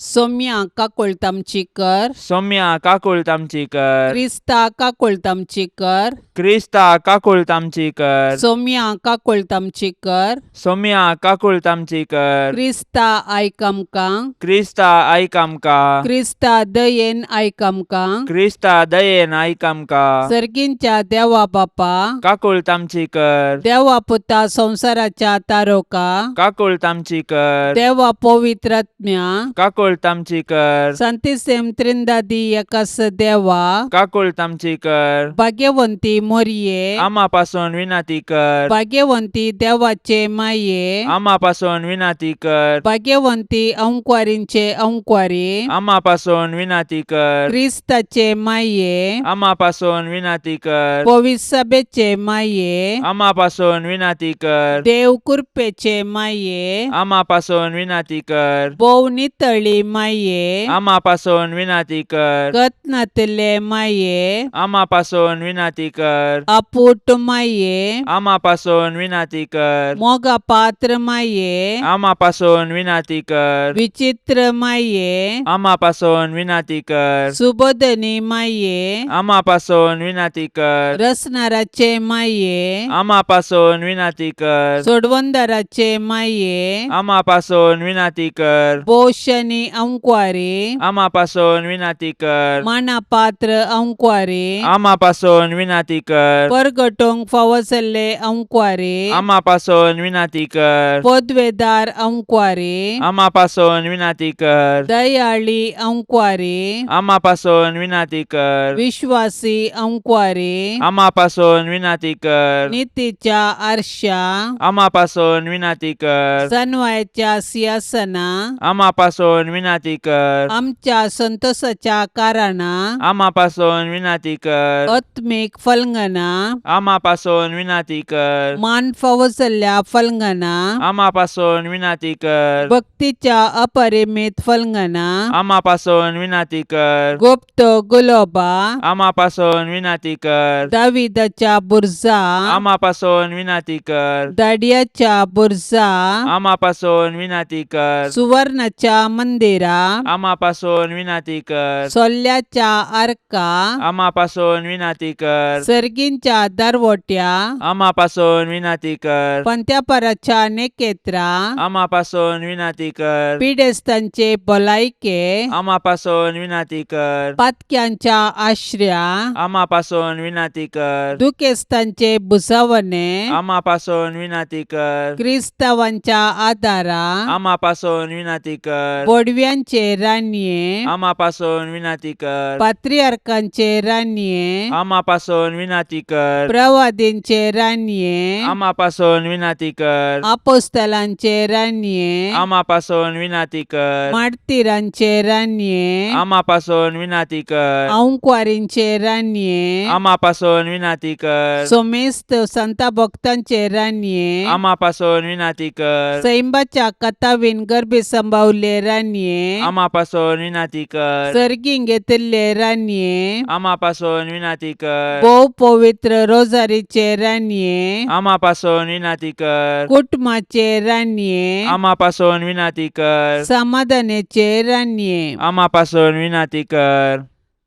सोम्या काकोळतामचीकर, सौम्या काकुळतामचीकर, क्रिस्ता काकोळतामचीकर, क्रिस्ता काकुळतामचीकर, सोम्या काकोळतामचीकर, सौम्या काकुळतामचीकर, क्रिस्ता आयक आमकां, क्रिस्ता आयक आमकां, क्रिस्ता दयेन आयक आमकां, क्रिस्ता दयेन आयक आमकां, सर्गींच्या देवा बापा, काकुळतामचीकर, देवा पुता संसाराच्या तारोका, काकुळतामचीकर, देवा पवित्रात्म्या, काकुळतामचीकर, संतिसेम त्रिंदादी एकास देवा, काकुळतामचीकर, भाग्यवंती मोरये, आम्हापासून विनाती कर, भाग्यवंती देवाचे माये, आम्हापासून विनाती कर, भाग्यवंती अंकुवारींचे अंकुवारी, आम्हापासून विनाती कर, क्रिस्ताचे माये, आम्हापासून विनाती कर, पवित्र सभेचे माये, आम्हापासून विनाती कर, देव कृपेचे माये, आम्हापासून विनाती कर, बोव नितळी माये, आम्हापासून विनाती कर, कतनातले माये, आम्हापासून विनाती कर, अपूट माये, आम्हापासून विनाती कर, मोगा पात्र माये, आम्हापासून विनाती कर, विचित्र माये, आम्हापासून विनाती कर, सुबोधनी माये, आम्हापासून विनाती कर, रसनाराचे माये, आम्हापासून विनाती कर, सोडवंदाराचे माये, आम्हापासून विनाती कर, बोशनी अंकुवारी, आम्हापासून विनाती कर, मानापात्र अंकुवारी, आम्हापासून विनाती कर, परगटोंग फावसले अंकुवारी, आम्हापासून विनाती कर, पदवेदार अंकुवारी, आम्हापासून विनाती कर, दयाळी अंकुवारी, आम्हापासून विनाती कर, विश्वासी अंकुवारी, आम्हापासून विनाती कर, नीतीच्या आरशा, आम्हापासून विनाती कर, सनवायच्या सिंहासना, आम्हापासून विनाती कर, आमच्या संतोषाच्या कारणा, आम्हापासून विनाती कर, आत्मिक फलंगना, आम्हापासून विनाती कर, मान फावसल्या फलंगना, आम्हापासून विनाती कर, भक्तीच्या अपरिमित फलंगना, आम्हापासून विनाती कर, गुप्त गुलोबा, आम्हापासून विनाती कर, दाविदाच्या बुरजा, आम्हापासून विनाती कर, दाडियाच्या बुरजा, आम्हापासून विनाती कर, सुवर्णाच्या मंदिरा, आम्हापासून विनाती कर, सोल्ल्याच्या आरका, आम्हापासून विनाती कर, सर्गींच्या दरवट्या, आम्हापासून विनाती कर, पंत्यापराच्या नेकेत्रा, आम्हापासून विनाती कर, पिडेस्तांचे भलायके, आम्हापासून विनाती कर, पातक्यांच्या आश्रया, आम्हापासून विनाती कर, दुखेस्तांचे बुसावणे, आम्हापासून विनाती कर, क्रिस्तावांच्या आदारा, आम्हापासून विनाती कर, बोडव्यांचे रान्ये, आम्हापासून विनाती कर, पात्रियार्कांचे रान्ये, आम्हापासून विनाती कर, प्रवादींचे रान्ये, आम्हापासून विनाती कर, आपोस्तलांचे रान्ये, आम्हापासून विनाती कर, मार्तिरांचे रान्ये, आम्हापासून विनाती कर, अंकुवारींचे रान्ये, आम्हापासून विनाती कर, सोमेस्त संता भक्तांचे रान्ये, आम्हापासून विनाती कर, सैंबाच्या कथावीन गर्भे संभावले रान्ये, आम्हापासून विनाती कर, सर्गीं घेतिल्ले रान्ये, आम्हापासून विनाती कर, भोव पवित्र रोजारीचे रान्ये, आम्हापासून विनाती कर, कुटुंबाचे रान्ये, आम्हापासून विनाती कर, समाधानाचे रान्ये, आम्हापासून विनाती कर,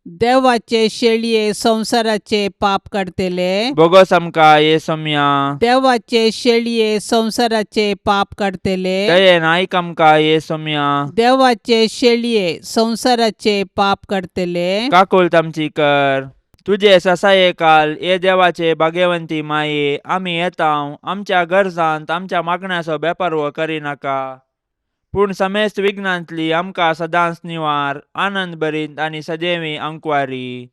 देवाचे शेळये संसाराचे पाप काढतेले, बोगस आमकां येसम्या, देवाचे शेळये संसाराचे पाप काढतेले, दयेन आयक आमकां येसम्या, देवाचे शेळये संसाराचे पाप काढतेले, काकुळतामची कर. तुझे ससायेकाल ये देवाचे भाग्यवंती माये, आमी येताव आमच्या गरजांत आमच्या मागण्याचो बेपर्वो करिनाका, पूण समेस्त विघ्नांतली आमकां सदांच निवार, आनंद भरीत आनी सदैवी अंकुवारी.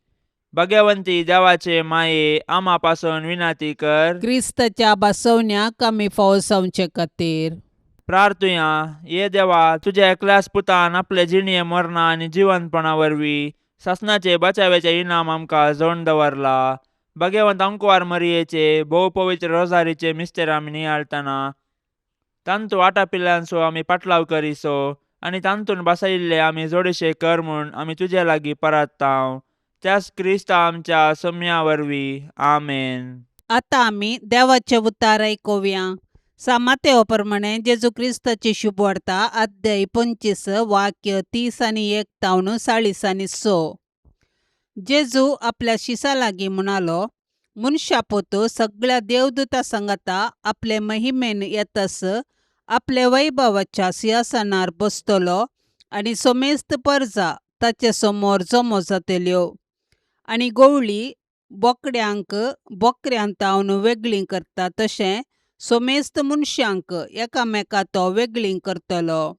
भाग्यवंती देवाचे माये, आम्हा पासून विनाती कर. क्रिस्ताच्या बसवण्याक आमी फावसावचे खातीर प्रार्थुया. ये देवा, तुझ्या एकल्याच पुतान आपले जिणये मरणा आनी जिवंतपणा वरवीं सासणाचे बचावेचे इनाम आमकां जोडून दवरला. भाग्यवंत अंकुवार मरियेचे भोव पवित्र रोजारीचे मिस्तेर आमी नियाळतना तांतू आटापिल्ल्यांचो आमी पाटलाव करिसो आनी तांतून बसयिल्ले आमी जोडशे कर म्हूण आमी तुजे लागीं परताव. त्याच क्रिस्ता आमच्या सोम्या वरवीं. आमेन. आतां आमी देवाचे उतार आयकुया. सामातेओ प्रमाणे जेजू क्रिस्ताची शुभ वार्ता अध्याय 25 वाक्य 30 आणि 1 तावन 40 आणि 6. जेजू आपल्या शिसा लागी म्हणालो, मनुष्या पोतो सगळ्या देवदूता संगता आपले महिमेन येतस आपले वैभवाच्या सिंहासनार बसतलो आणि सोमेस्त परजा ताचे समोर जमो जातल्यो. आणि गवळी बोकड्यांक बोकऱ्यांतावन वेगळी करता तशें सोमेस्त मनशांक एकामेका तो वेगळी करतलो.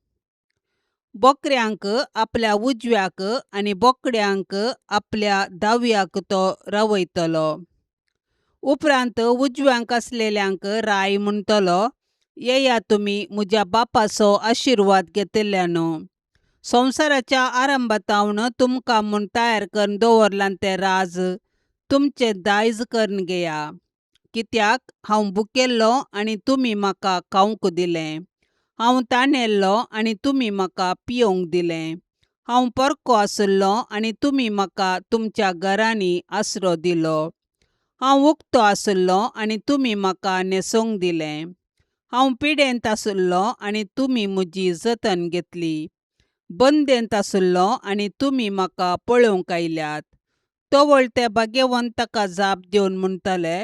बोकऱ्यांक आपल्या उजव्याक आणि बोकड्यांक आपल्या दाव्याक तो रावयतलो. उपरांत उजव्यांक असलेल्यांक राय म्हणटलो, येया तुमी म्हज्या बापाचो आशिर्वाद घेतिल्ल्यानो. संवसाराच्या आरंभातावन तुमकां म्हूण तयार करून दवरलां तें राज तुमचे दायज करून घेया. कित्याक हांव भुकेल्लो आणि तुमी म्हाका खावंक दिलें, हांव ताणेल्लो आणि तुमी म्हाका पियोंक दिलें, हांव परको आसुल्लो आणि तुमी म्हाका तुमच्या घरांनी आसरो दिलो, हांव उक्तो आसुल्लो आणि तुमी म्हाका न्हेसोवंक दिलें, हांव पिडेंत आसुल्लो आणि तुमी म्हजी जतन घेतली, बंदेंत आसुल्लो आणि तुमी म्हाका पळोवंक आयल्यात. तोवळ ते भाग्यवंत ताका जाप दिवन म्हणटले,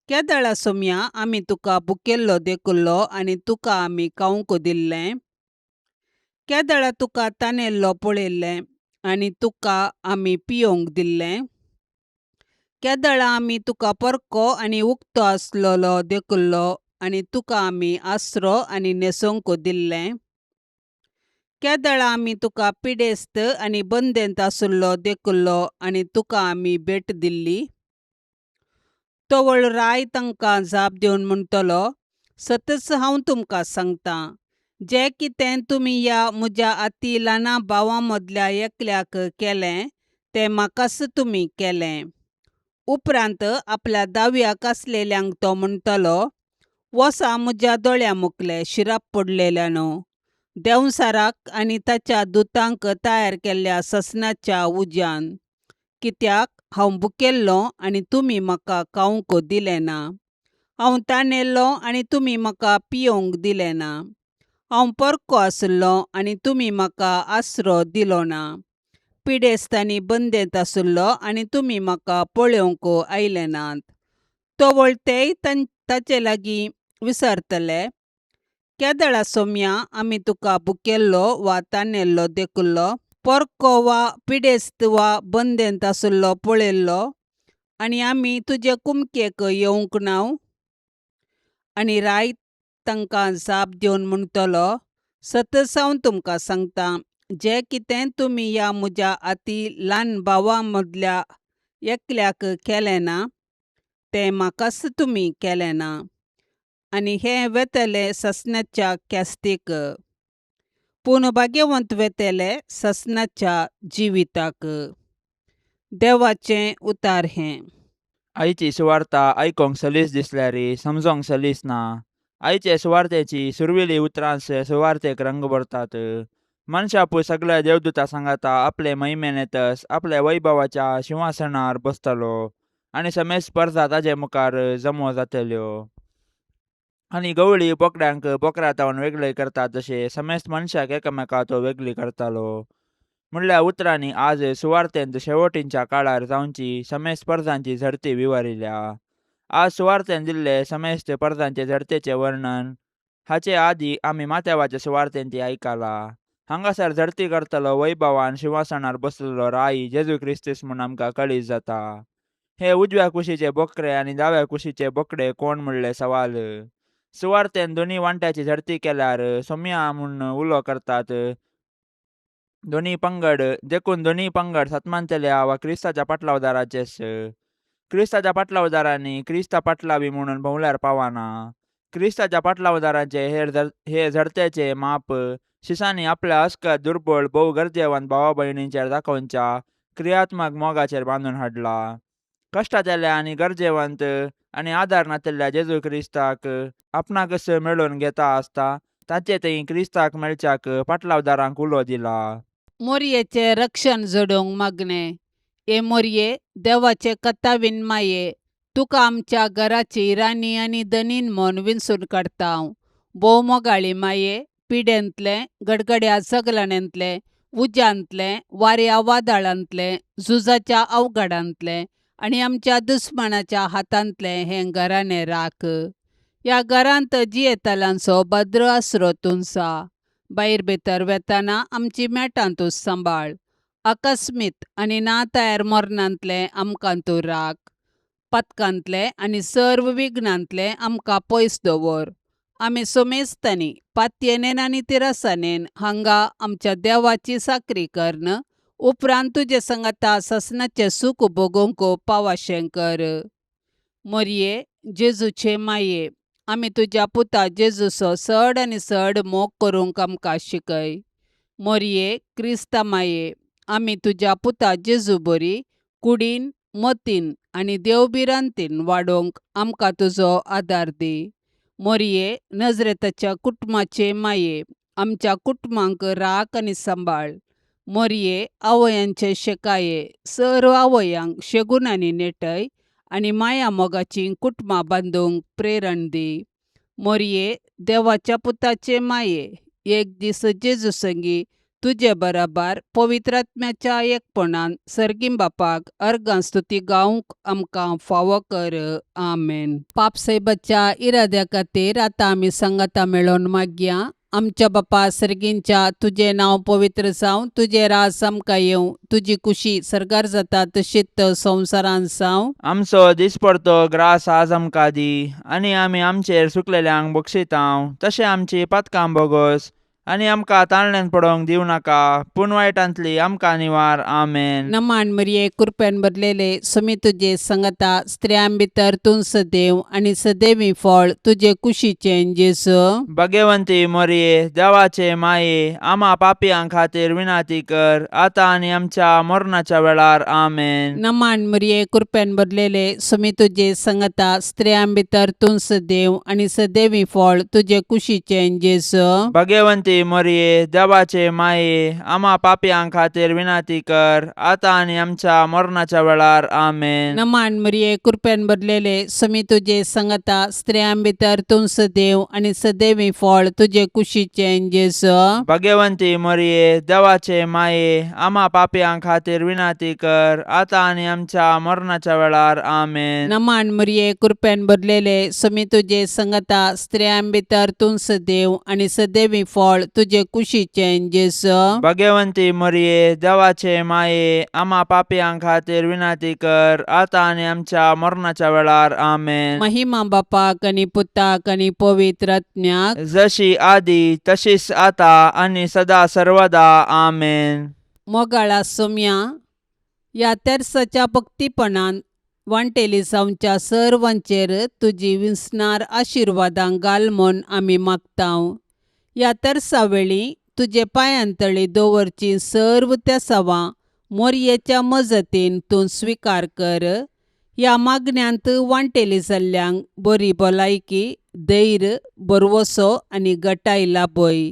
केदळा सोम्या आमी तुका भुकेल्लो देखुल्लो आणि तुका आमी खावंक दिल्लें, केदळा तुका ताणेल्लो पळयल्लें आणि तुका आमी पियोंक दिल्लें, केदळा आमी तुका परको आणि उक्तो आसलोलो देखुल्लो आणि तुका आमी आसरो आणि न्हेसोवंक दिल्लें, केदळा आमी तुका पिडेस्त आणि बंदेंत आसुल्लो देखुल्लो आणि तुका आमी भेट दिल्ली. तोवळ राय तांकां जाप दिवन म्हणटलो, सतच हांव तुमकां सांगतां, जें कितें तुमी ह्या म्हज्या अती ल्हाना भावां मदल्या एकल्याक केलें तें म्हाकाच तुमी केलें. उपरांत आपल्या दाव्याक आसलेल्यांक तो म्हणटलो, वसा म्हज्या दोळ्या मुखले शिराप पडलेल्यानो. देंवसाराक आणि ताच्या दुतांक तयार केल्ल्या ससनाच्या उज्यान. कित्याक हांव भुकेल्लो आणि तुमी म्हाका खावंक दिलें ना, हांव ताणेल्लो आणि तुमी म्हाका पियोंक दिलें ना, हांव परको आसुल्लो आणि तुमी म्हाका आसरो दिलो ना, पिडेस्त आनी बंदेंत आसुल्लो आणि तुमी म्हाका पळोवंक आयले नात. तोवळ तेय ताचे लागीं विचारतले, केदळा सोम्या आमी तुका भुकेल्लो वा ताणेल्लो देखुल्लो, परको वा पिडेस्त वा बंदेंत आसुल्लो पळयल्लो आणि आमी तुजे कुमकेक येवंक नाव? आणि राय तांकां जाप दिवन म्हणटलो, सतच हांव तुमकां सांगतां, जें कितें तुमी ह्या म्हज्या अती ल्हान भावां मदल्या एकल्याक केलें ना, तें म्हाकाच तुमी केलें ना. आणि हें वेतले ससनाच्या केस्तीक, पूण भाग्यवंत वेतले ससनाच्या जिविताक. देवाचें उतार हें. आयची सुवार्ता आयकोंक सलीस दिसल्यारी समजोंक सलीस ना. आयचे सुवार्तेची सुरविली उतरांच सुवार्तेक रंग भरतात. मनशापू सगळ्या देवदूता सांगाता आपले महिमेन येतस आपल्या वैभवाच्या सिंहासनार बसतलो आणि समेस्त परजा ताजे मुखार जमो जातल्यो. आणि गवळी बोकड्यांक बोकऱ्यातावन वेगळे करता तशे समेस्त मनशाक एकामेका तो वेगळी करतालो. म्हणल्या उतरांनी आज सुवार्तेंत शेवटींच्या काळार जावची समेस्त परजांची झडती विवरिल्या. आज सुवार्तेन दिल्ले समेस्त परजांचे झडतेचे वर्णन हाचे आदी आमी माथेवाच्या सुवार्तेंत आयकला. हांगासर झडती करतलो वैभवान सिंहासनार बसलेलो राई जेजू क्रिस्तूस म्हूण आमकां कळीत जाता. हे उजव्या कुशीचे बोकरे आणि दाव्या कुशीचे बोकडे कोण म्हणले सवाल. सुवार्तेन दोन्ही वांट्याची झडती केल्यार सोम्या म्हूण उलो करतात दोन्ही पंगड, देखून दोन्ही पंगड सत्मांतल्या वा क्रिस्ताच्या पाटलावदाराचेच. क्रिस्ताच्या पाटलावदारांनी क्रिस्ता पाटलावी म्हणून भोवल्यार पावाना. क्रिस्ताच्या पाटलावदाराचे हे झडतेचे माप शिसांनी आपल्या अस्कत दुर्बळ भोव गरजेवंत भावा भयणींचेर दाखोवच्या क्रियात्मक मोगाचेर बांदून हाडला. कश्टाचेल्या आणि गरजेवंत आणि आदार नातिल्ल्या जेजू क्रिस्ताक आपणाकच मेळून घेता आसता ताचे थंय क्रिस्ताक मेळच्याक पाटलावदारांक उलो दिला. मोरयेचे रक्षण जडोवंक मागणे. ए मोरये, देवाचे कथावीन माये, तुका आमच्या घराची राणी आनी दनीन म्हूण विंचून काडटा. भोव मोगाळी माये, पिड्यांतले, गडगड्या जगलाण्यांतले, उज्यांतले, वाऱ्या वादळांतले, झुजाच्या अवघडांतले आनी आमच्या दुस्मनाच्या हातांतले हें घराणें राख. ह्या घरांत जियेतलांचो भद्र आसरो तुंचा. भायर भितर वेताना आमची मेटां तूं सांबाळ. अकस्मीत आनी ना तयार मरणांतले आमकां तूं राख. पथकांतले आनी सर्व विघ्नांतले आमकां पयस दवर. आमी सोमेस्तांनी पातयेनेन आनी तिरासानेन हांगा आमच्या देवाची साकरी करन, उपरांत तुजे संगता ससनाचें सूख भोगूंक पावाशें कर. मोरये, जेजूचे माये, आमी तुज्या पुता जेजूचो चड आनी चड मोग करूंक आमकां शिकय. मोरये, क्रिस्ता माये, आमी तुज्या पुता जेजू बरी कुडीन, मतीन आनी देवबिरांतीन वाडोवंक आमकां तुजो आदार दी. मोरये, नजरेताच्या कुटुंबाचे माये, आमच्या कुटुंबांक राख आनी सांबाळ. मोरये, आवयांचे शेकाये, सर्व आवयांक शेगुनांनी नेटय आनी माया मोगाची कुटुंबां बांदूंक प्रेरण दी. मोरये, देवाच्या पुताचे माये, एक दीस जेजू संगी तुजे बराबर पवित्रात्म्याच्या एकपणान सर्गीम बापाक अर्गां स्तुती गावंक आमकां फावो कर. आमेन. पापसैबाच्या इराद्या खातीर आतां आमी संगता मेळोन मागया. आमच्या बापा सर्गींच्या, तुजें नांव पवित्र जावं, तुजें रास आमकां येवं, तुजी कुशी सरकार जाता तशीच संवसारांत जावं. आमचो दिसपडतो ग्रास आज आमकां दी, आनी आमी आमचेर सुकलेल्यांक बक्षितांव, तशें आमची पातकां बोगोस आनी आमकां ताळण्यांत पडोवंक दिवं नाका, पूण वायटांतली आमकां निवार. आमेन. नमान मरिये, कृपेन भरलेले, समी तुजे संगता स्त्रियां भितर तूं सदैव आनी सदैवी फळ तुजे कुशीचें जेजू. भाग्यवंती मोरये, देवाचे माये, आमा पापयां खातीर विनाती कर, आतां आनी आमच्या मरणाच्या वेळार. आमेन. नमान मरिये, कृपेन भरलेले, समी तुजे संगता स्त्रियां भितर तूं सदैव आनी सदैवी फळ तुजे कुशीचें जेजू. भाग्यवंती मोरये, देवाचे माये, आमा पापयां खातीर विनाती कर, आतां आनी आमच्या मरणाच्या वेळार. आमेन. नमान मरिये, कृपेन भरलेले, समी तुजे संगता स्त्रियां भितर तूं सदैव आनी सदैवी फळ तुजे कुशीचें जेजू. भाग्यवंती मोरये, देवाचे माये, आमा पापयां खातीर विनाती कर, आतां आनी आमच्या मरणाच्या वेळार. आमेन. नमान मरिये, कृपेन भरलेले, समी तुजे संगता स्त्रियां भितर तूं सदैव आनी सदैवी फळ तुजे कुशीचें जेजू. भाग्यवंती मोरये, देवाचे माये, आमा पापयां खातीर विनाती कर, आतां आनी आमच्या मरणाच्या वेळार. आमेन. महिमा बापाक आनी पुताक आनी पवित्र आत्म्याक, जशी आदी तशीच आतां आनी सदा सर्वदा. आमेन. मोगाळा सोम्या, ह्या तेर्साच्या भक्तीपणान वांटेली जावच्या सर्वांचेर तुजी विस्नार आशिर्वादां घाल म्हूण आमी मागतांव. ह्या तेर्सा वेळी तुजे पांयांतळी दवरची सर्व तेसावां मोरयेच्या मजतीन तूं स्विकार कर. ह्या मागण्यांत वांटेली जाल्ल्यांक बरी भलायकी, धैर्य, बरवसो आनी घटाय लाभय.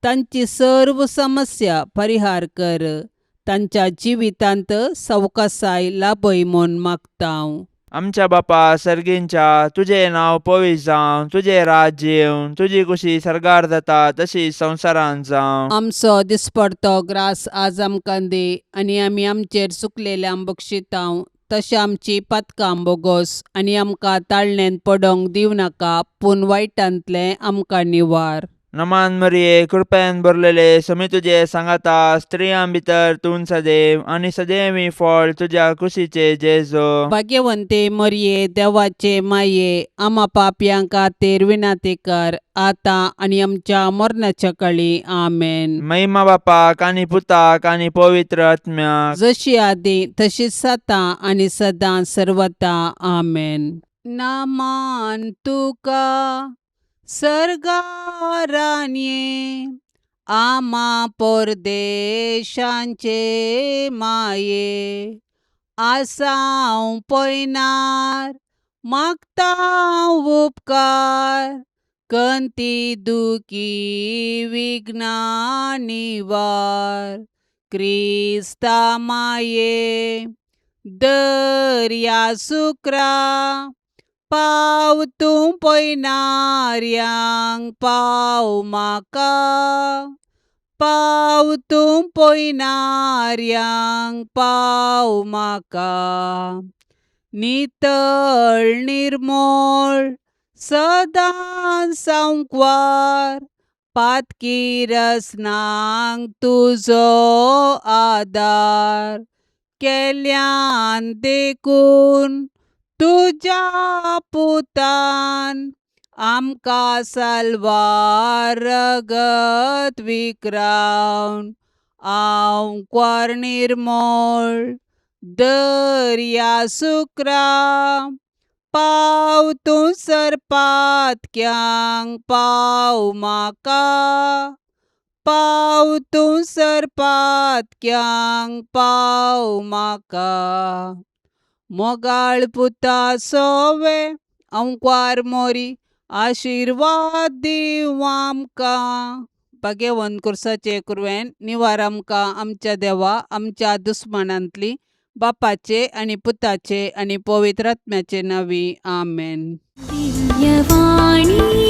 तांची सर्व समस्या परिहार कर. तांच्या जिवितांत सवकासाय लाभय म्हूण मागतांव. आमच्या बापा सर्गींच्या, तुजें नांव पवित्र जावं, तुजें राज्य येवं, तुजी कुशी सरकार जाता तशी संवसारांत जावं. आमचो दिसपडतो ग्रास आज आमकां दी, आनी आमी आमचेर चुकलेल्यांक बक्षितांव, तशें आमची पातकां बोगोस आनी आमकां ताळणेन पडोवंक दिवं नाका, पूण वायटांतले आमकां निवार. नमान मरिये, कृपेन भरलेले, समी तुजे सांगाता स्त्रियां भितर तूं सदैव आनी सदैवी फळ तुज्या कुशीचे जेजू. भाग्यवंते मरिये, देवाचे माये, आमा पापयां खातीर विनाती कर, आतां आनी आमच्या मरणाच्या काळी. आमेन. महिमा बापाक आनी पुताक आनी पवित्र आत्म्याक, जशी आदी तशीच आतां आनी सदां सर्वता. आमेन. नामान तुका सर्गारान्ये, आमा परदेशांचे माये, आसांव पयनार मागतांव उपकार, कंती दुखी विघ्ना निवार. क्रिस्ता माये, दर्या सुक्रा पाव तूं पयनाऱ्यांक पाव म्हाका पाव तूं पयनाऱ्यांक पाव म्हाका नितळ निर्मळ सदां सांकवार पातकी रसनांक तुजो आदार केल्यान देखून तुज्या पुतान आमकां साल्वार रगत विक्रावन हांव क्वार निर्मळ दर्या सुक्रा पाव तूं सरपातक्यांक पाव म्हाका पाव तूं सरपातक्यांक पाव म्हाका मोगाळ पुता सोवे अंक्वार मोरी आशिर्वाद दिव आमकां भाग्यवन कुर्साचे कुरवेन निवार आमकां आमच्या देवा आमच्या दुस्मनांतली बापाचे आनी पुताचे आनी पवित्र आत्म्याचे नांवी आमेन. दिव्यवाणी